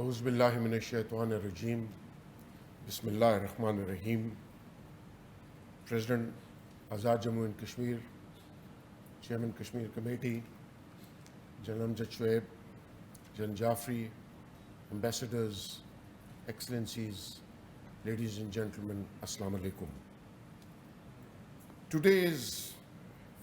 A'udhu billahi minash shaitanir rajeem. Bismillahir Rahmanir Rahim. President Azad Jammu and Kashmir, Chairman Kashmir Committee, General Amjad Shoaib, General Jafri, Ambassadors, Excellencies, ladies and gentlemen, Assalamu alaikum. Today is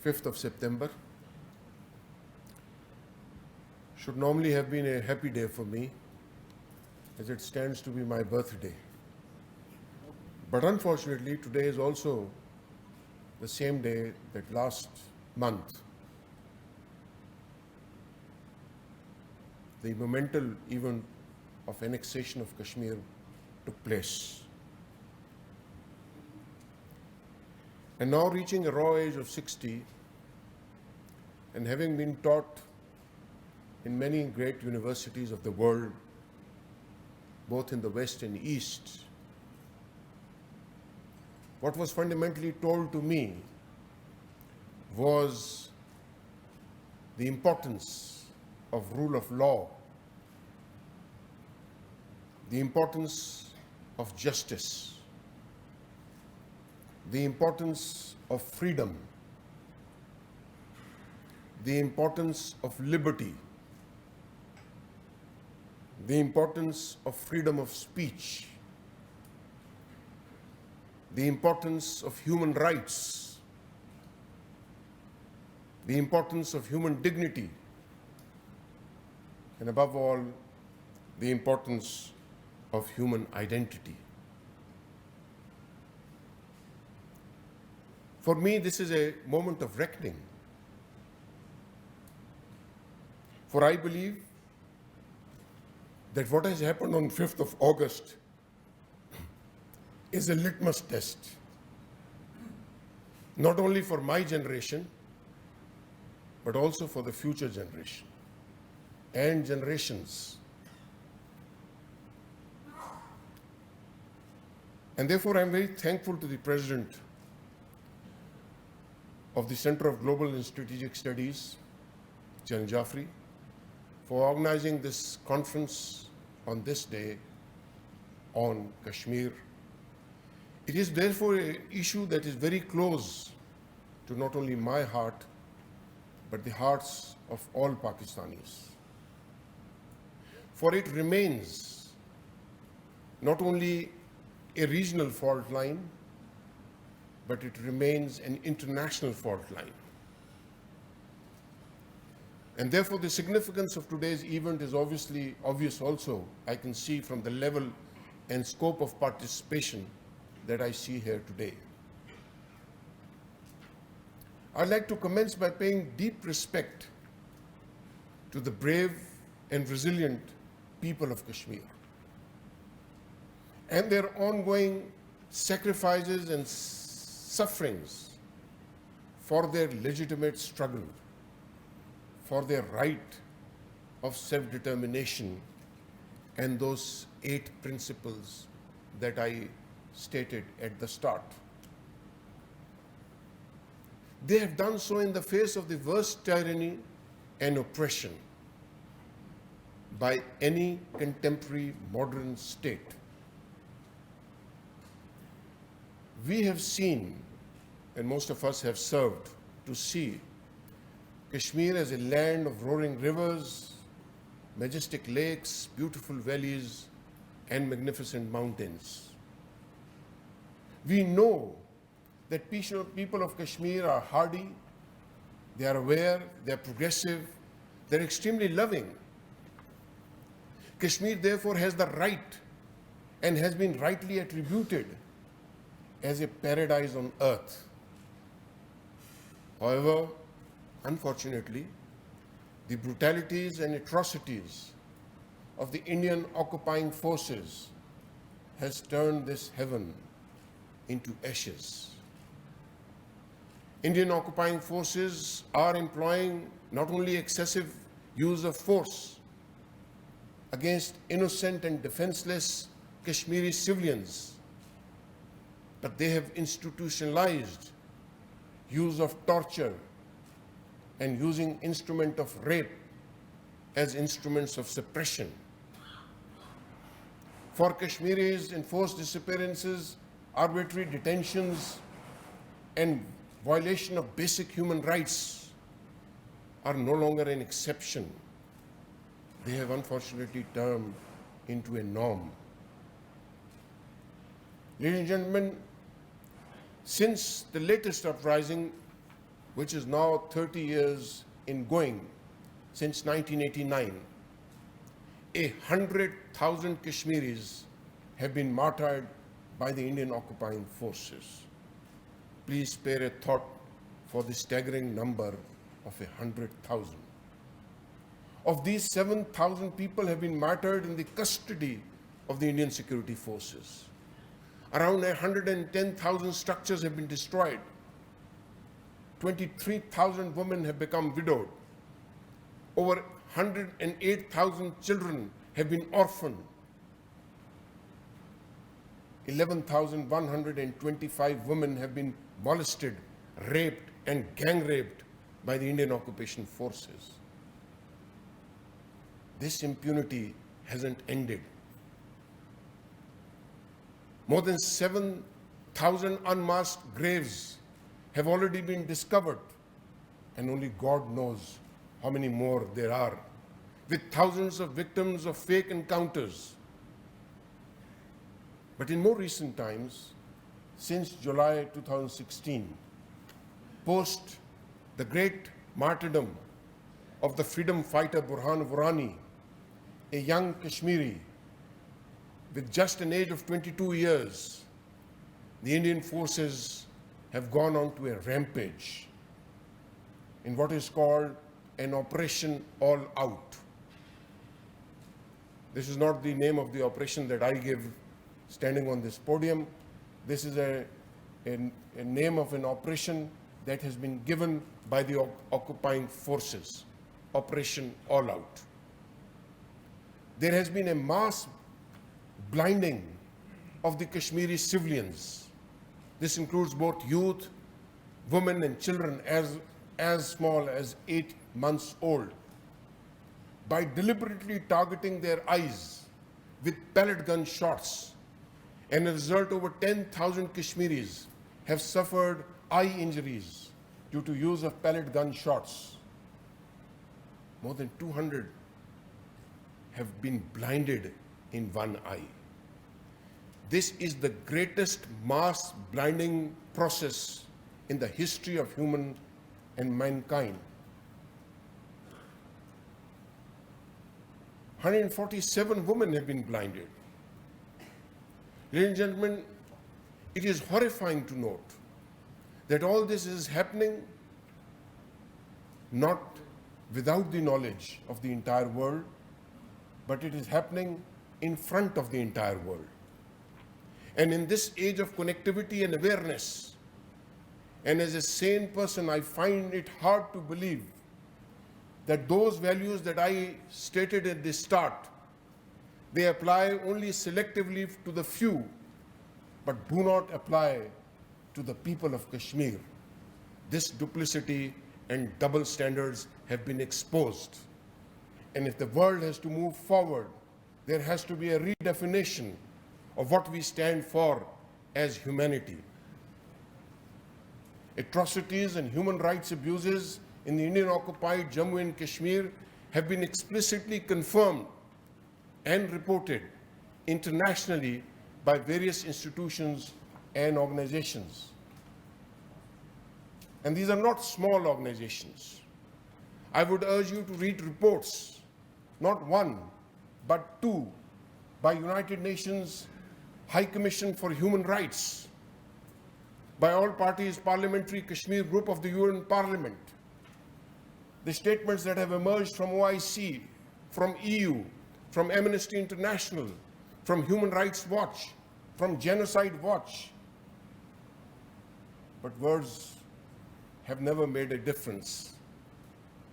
5th of September. Should normally have been a happy day for me, as it stands to be my birthday. But unfortunately, today is also the same day that last month the monumental event of annexation of Kashmir took place. And now reaching a raw age of 60 and having been taught in many great universities of the world, both in the West and East, what was fundamentally told to me was the importance of rule of law, the importance of justice, the importance of freedom, the importance of liberty, the importance of freedom of speech, the importance of human rights, the importance of human dignity, and above all, the importance of human identity. For me, this is a moment of reckoning. For I believe that what has happened on 5th of August is a litmus test, not only for my generation, but also for the future generation and generations. And therefore, I'm very thankful to the President of the Center of Global and Strategic Studies, General Jafri, for organizing this conference on this day on Kashmir. It is therefore an issue that is very close to not only my heart, but the hearts of all Pakistanis. For it remains not only a regional fault line, but it remains an international fault line. And therefore, the significance of today's event is obviously obvious also, I can see from the level and scope of participation that I see here today. I'd like to commence by paying deep respect to the brave and resilient people of Kashmir and their ongoing sacrifices and sufferings for their legitimate struggle, for their right of self-determination and those 8 principles that I stated at the start. They have done so in the face of the worst tyranny and oppression by any contemporary modern state. We have seen, and most of us have served to see, Kashmir as a land of roaring rivers, majestic lakes, beautiful valleys, and magnificent mountains. We know that people of Kashmir are hardy, they are aware, they are progressive, they are extremely loving. Kashmir therefore has the right and has been rightly attributed as a paradise on earth. However, unfortunately, the brutalities and atrocities of the Indian occupying forces has turned this heaven into ashes. Indian occupying forces are employing not only excessive use of force against innocent and defenseless Kashmiri civilians, but they have institutionalized use of torture and using instrument of rape as instruments of suppression. For Kashmiris, enforced disappearances, arbitrary detentions, and violation of basic human rights are no longer an exception. They have unfortunately turned into a norm. Ladies and gentlemen, since the latest uprising, which is now 30 years in going, since 1989, 100,000 Kashmiris have been martyred by the Indian occupying forces. Please spare a thought for the staggering number of 100,000. Of these, 7,000 people have been martyred in the custody of the Indian security forces. Around 110,000 structures have been destroyed. 23,000 women have become widowed. Over 108,000 children have been orphaned. 11,125 women have been molested, raped, and gang raped by the Indian occupation forces. This impunity hasn't ended. More than 7,000 unmasked graves have already been discovered, and only God knows how many more there are, with thousands of victims of fake encounters. But in more recent times, since July 2016, post the great martyrdom of the freedom fighter Burhan Varani, a young Kashmiri with just an age of 22 years, the Indian forces have gone on to a rampage in what is called an Operation All Out. This is not the name of the operation that I give standing on this podium. This is a name of an operation that has been given by the occupying forces, Operation All Out. There has been a mass blinding of the Kashmiri civilians. This includes both youth, women, and children as small as 8 months old, by deliberately targeting their eyes with pellet gun shots. And as a result, over 10,000 Kashmiris have suffered eye injuries due to use of pellet gun shots. More than 200 have been blinded in one eye. This is the greatest mass blinding process in the history of human and mankind. 147 women have been blinded. Ladies and gentlemen, it is horrifying to note that all this is happening not without the knowledge of the entire world, but it is happening in front of the entire world. And in this age of connectivity and awareness, and as a sane person, I find it hard to believe that those values that I stated at the start, they apply only selectively to the few, but do not apply to the people of Kashmir. This duplicity and double standards have been exposed. And if the world has to move forward, there has to be a redefinition of what we stand for as humanity. Atrocities and human rights abuses in the Indian-occupied Jammu and Kashmir have been explicitly confirmed and reported internationally by various institutions and organizations. And these are not small organizations. I would urge you to read reports, not one, but two, by United Nations High Commission for Human Rights, by All Parties Parliamentary Kashmir Group of the UN Parliament, the statements that have emerged from OIC, from EU, from Amnesty International, from Human Rights Watch, from Genocide Watch. But words have never made a difference,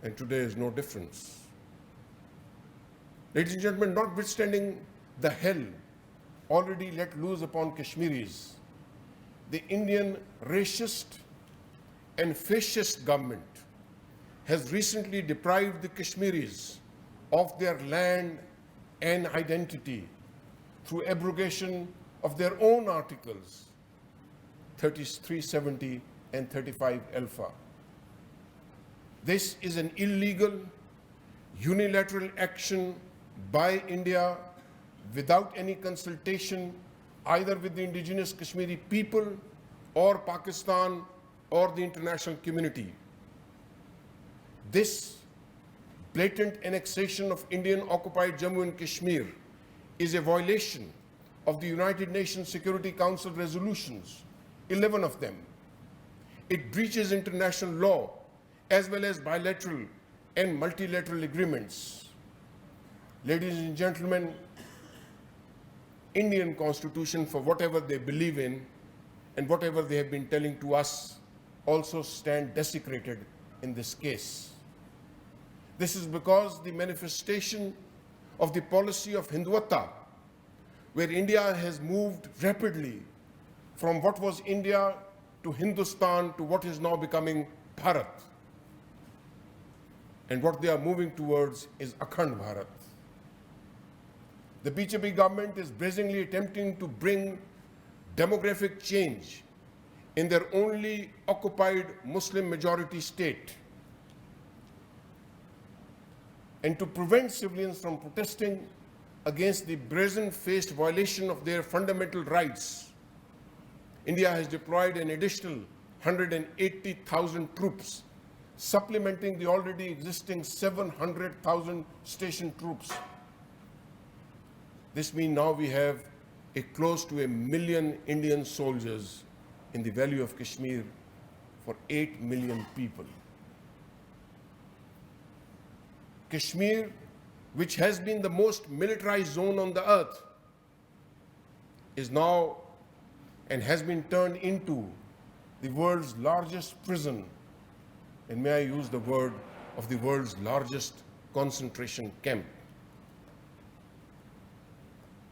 and today is no difference. Ladies and gentlemen, notwithstanding the hell already let loose upon Kashmiris, the Indian racist and fascist government has recently deprived the Kashmiris of their land and identity through abrogation of their own articles 3370 and 35 alpha. This is an illegal, unilateral action by India without any consultation either with the indigenous Kashmiri people or Pakistan or the international community. This blatant annexation of Indian-occupied Jammu and Kashmir is a violation of the United Nations Security Council resolutions, 11 of them. It breaches international law as well as bilateral and multilateral agreements. Ladies and gentlemen, Indian Constitution, for whatever they believe in and whatever they have been telling to us, also stand desecrated in this case. This is because the manifestation of the policy of Hindutva, where India has moved rapidly from what was India to Hindustan to what is now becoming Bharat. And what they are moving towards is Akhand Bharat. The BJP government is brazenly attempting to bring demographic change in their only occupied Muslim majority state and to prevent civilians from protesting against the brazen-faced violation of their fundamental rights. India has deployed an additional 180,000 troops, supplementing the already existing 700,000 stationed troops. This means now we have close to 1 million Indian soldiers in the Valley of Kashmir for 8 million people. Kashmir, which has been the most militarized zone on the earth, is now and has been turned into the world's largest prison, and may I use the word of the world's largest concentration camp.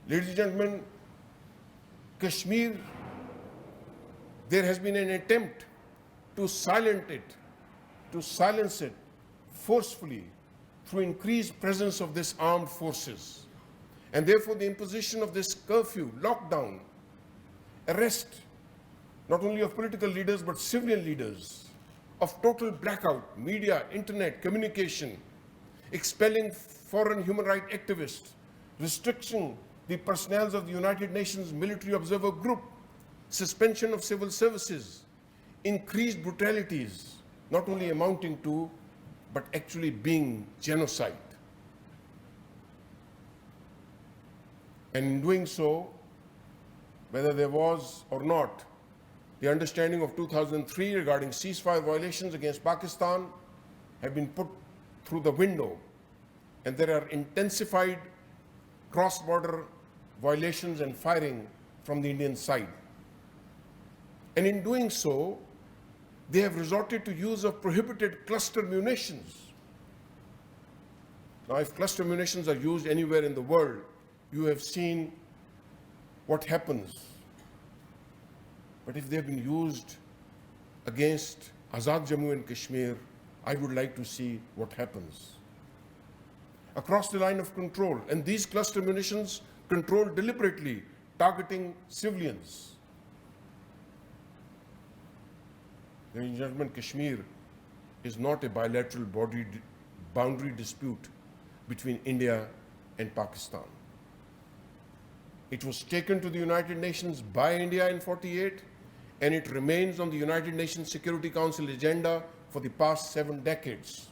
Ladies and gentlemen, Kashmir, there has been an attempt to silence it forcefully through increased presence of this armed forces. And therefore the imposition of this curfew, lockdown, arrest, not only of political leaders but civilian leaders, of total blackout, media, internet, communication, expelling foreign human rights activists, restriction the personnel of the United Nations Military Observer Group, suspension of civil services, increased brutalities, not only amounting to, but actually being genocide. And in doing so, whether there was or not, the understanding of 2003 regarding ceasefire violations against Pakistan have been put through the window, and there are intensified cross-border violations and firing from the Indian side. And in doing so, they have resorted to use of prohibited cluster munitions. Now, if cluster munitions are used anywhere in the world, you have seen what happens. But if they have been used against Azad Jammu and Kashmir, I would like to see what happens. Across the line of control, and these cluster munitions controlled deliberately, targeting civilians. Ladies and gentlemen, Kashmir is not a bilateral boundary dispute between India and Pakistan. It was taken to the United Nations by India in 1948, and it remains on the United Nations Security Council agenda for the past 7 decades.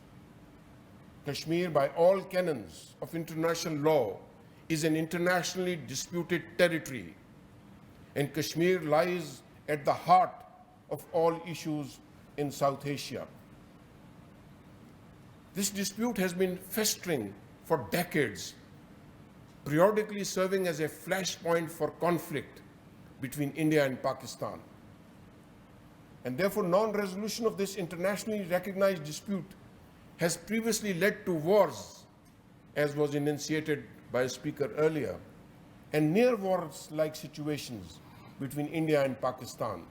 Kashmir, by all canons of international law, is an internationally disputed territory, and Kashmir lies at the heart of all issues in South Asia. This dispute has been festering for decades, periodically serving as a flashpoint for conflict between India and Pakistan. And therefore, non-resolution of this internationally recognized dispute has previously led to wars, as was enunciated by a speaker earlier, and near wars-like situations between India and Pakistan.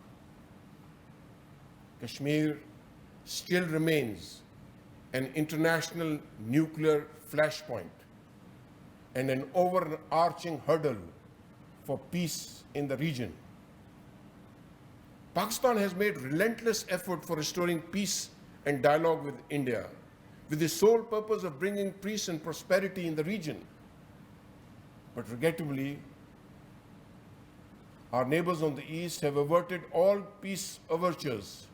Kashmir still remains an international nuclear flashpoint and an overarching hurdle for peace in the region. Pakistan has made relentless effort for restoring peace and dialogue with India, with the sole purpose of bringing peace and prosperity in the region. But regrettably, our neighbors on the east have averted all peace overtures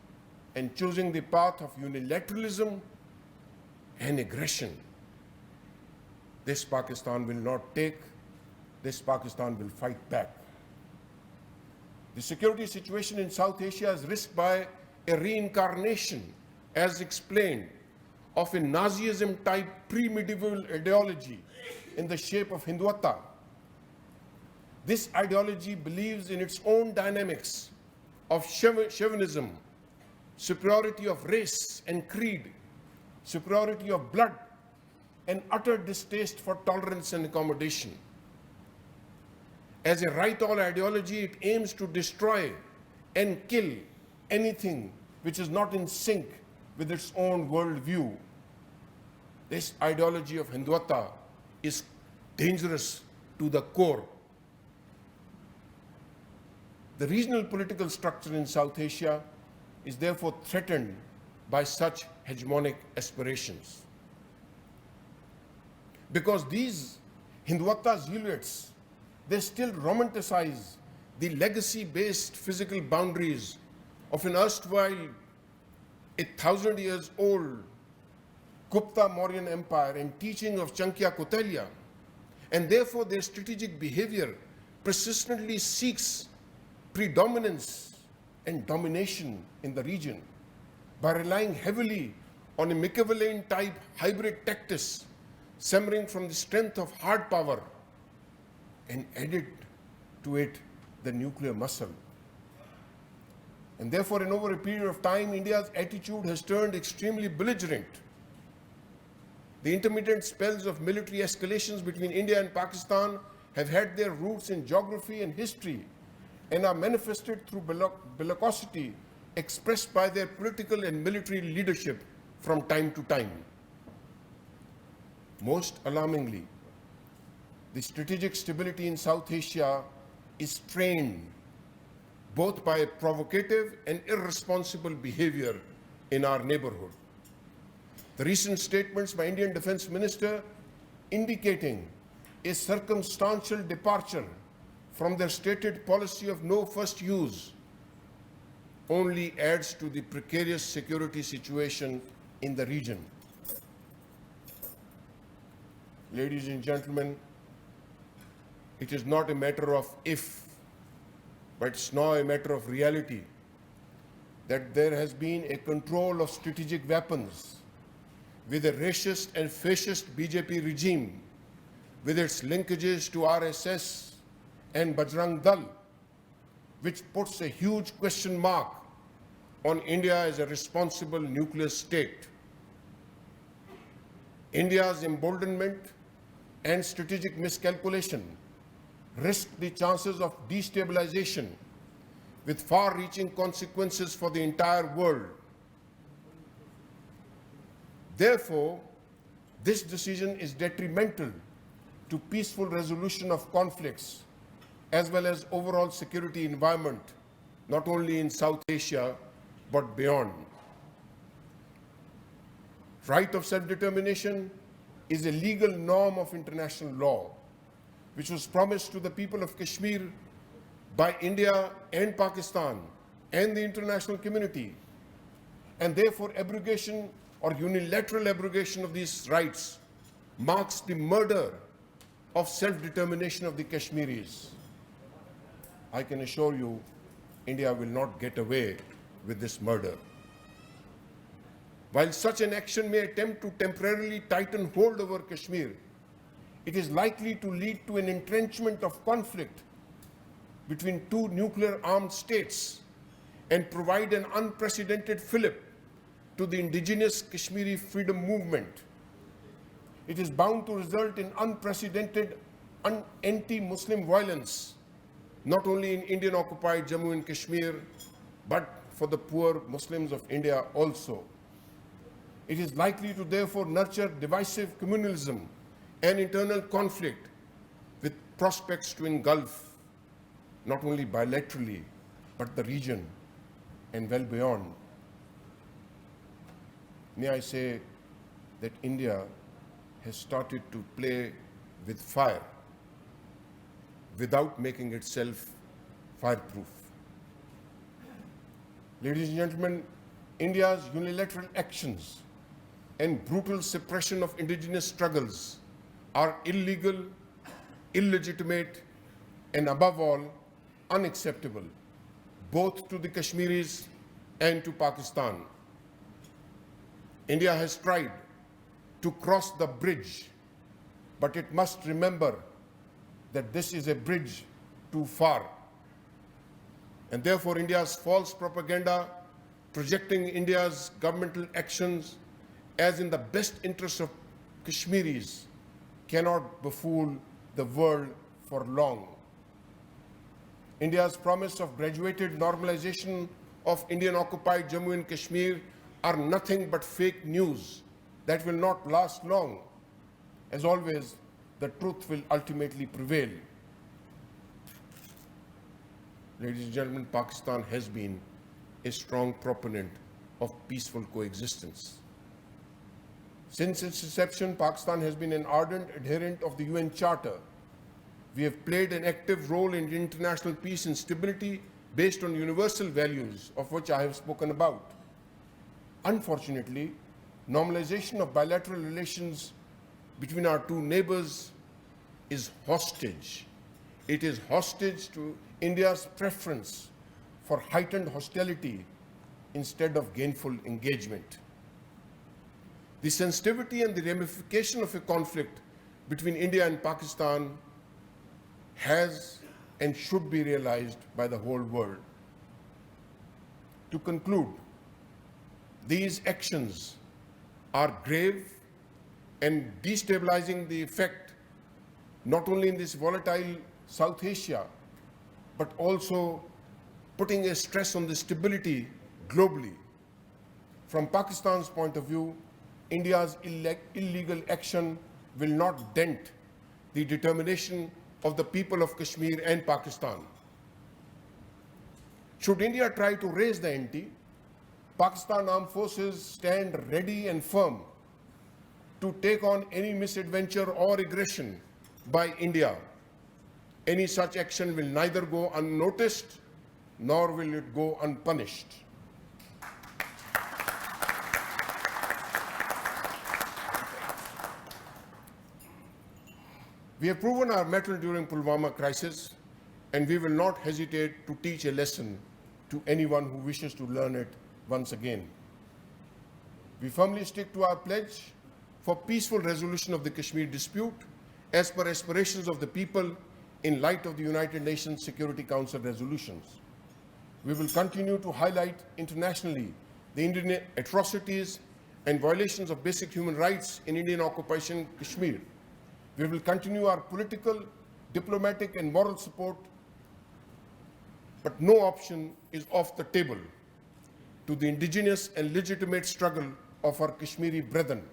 and choosing the path of unilateralism and aggression. This Pakistan will not take, this Pakistan will fight back. The security situation in South Asia is risked by a reincarnation, as explained, of a Nazism-type pre-medieval ideology in the shape of Hindutva. This ideology believes in its own dynamics of chauvinism, superiority of race and creed, superiority of blood, and utter distaste for tolerance and accommodation. As a right-all ideology, it aims to destroy and kill anything which is not in sync with its own worldview. This ideology of Hindutva is dangerous to the core. The regional political structure in South Asia is therefore threatened by such hegemonic aspirations. Because these Hindutva zealots, they still romanticize the legacy-based physical boundaries of an erstwhile 1,000 years old Gupta Mauryan Empire and teaching of Chankya Kautilya, and therefore their strategic behavior persistently seeks predominance and domination in the region by relying heavily on a Machiavellian-type hybrid tactics simmering from the strength of hard power and added to it the nuclear muscle. And therefore, in over a period of time, India's attitude has turned extremely belligerent. The intermittent spells of military escalations between India and Pakistan have had their roots in geography and history and are manifested through bellicosity expressed by their political and military leadership from time to time. Most alarmingly, the strategic stability in South Asia is strained both by provocative and irresponsible behavior in our neighborhood. The recent statements by Indian Defence Minister indicating a circumstantial departure from their stated policy of no first use only adds to the precarious security situation in the region. Ladies and gentlemen, it is not a matter of if, but it's now a matter of reality that there has been a control of strategic weapons with a racist and fascist BJP regime, with its linkages to RSS and Bajrang Dal, which puts a huge question mark on India as a responsible nuclear state. India's emboldenment and strategic miscalculation risk the chances of destabilization with far-reaching consequences for the entire world. Therefore, this decision is detrimental to peaceful resolution of conflicts as well as overall security environment, not only in South Asia, but beyond. Right of self-determination is a legal norm of international law, which was promised to the people of Kashmir by India and Pakistan and the international community. And therefore, abrogation or unilateral abrogation of these rights marks the murder of self-determination of the Kashmiris. I can assure you, India will not get away with this murder. While such an action may attempt to temporarily tighten hold over Kashmir, it is likely to lead to an entrenchment of conflict between two nuclear-armed states and provide an unprecedented fillip to the indigenous Kashmiri freedom movement. It is bound to result in unprecedented anti-Muslim violence, not only in Indian-occupied Jammu and Kashmir, but for the poor Muslims of India also. It is likely to therefore nurture divisive communalism and internal conflict with prospects to engulf not only bilaterally, but the region and well beyond. May I say that India has started to play with fire without making itself fireproof. Ladies and gentlemen, India's unilateral actions and brutal suppression of indigenous struggles are illegal, illegitimate, and above all, unacceptable, both to the Kashmiris and to Pakistan. India has tried to cross the bridge, but it must remember that this is a bridge too far. And therefore, India's false propaganda projecting India's governmental actions as in the best interest of Kashmiris cannot befool the world for long. India's promise of graduated normalization of Indian-occupied Jammu and Kashmir are nothing but fake news that will not last long. As always, the truth will ultimately prevail. Ladies and gentlemen, Pakistan has been a strong proponent of peaceful coexistence. Since its inception, Pakistan has been an ardent adherent of the UN Charter. We have played an active role in international peace and stability based on universal values of which I have spoken about. Unfortunately, normalization of bilateral relations between our two neighbors is hostage. It is hostage to India's preference for heightened hostility instead of gainful engagement. The sensitivity and the ramification of a conflict between India and Pakistan has and should be realized by the whole world. To conclude, these actions are grave and destabilizing the effect not only in this volatile South Asia, but also putting a stress on the stability globally. From Pakistan's point of view, India's illegal action will not dent the determination of the people of Kashmir and Pakistan. Should India try to raise the ante, Pakistan armed forces stand ready and firm to take on any misadventure or aggression by India. Any such action will neither go unnoticed nor will it go unpunished. We have proven our mettle during Pulwama crisis, and we will not hesitate to teach a lesson to anyone who wishes to learn it once again. We firmly stick to our pledge for peaceful resolution of the Kashmir dispute as per aspirations of the people in light of the United Nations Security Council resolutions. We will continue to highlight internationally the Indian atrocities and violations of basic human rights in Indian occupation Kashmir. We will continue our political, diplomatic, and moral support, but no option is off the table to the indigenous and legitimate struggle of our Kashmiri brethren.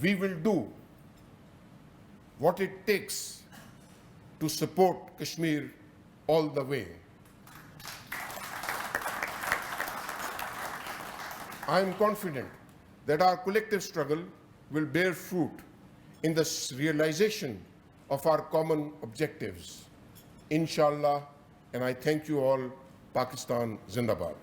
We will do what it takes to support Kashmir all the way. I am confident that our collective struggle will bear fruit in the realization of our common objectives. Inshallah, and I thank you all. Pakistan Zindabad.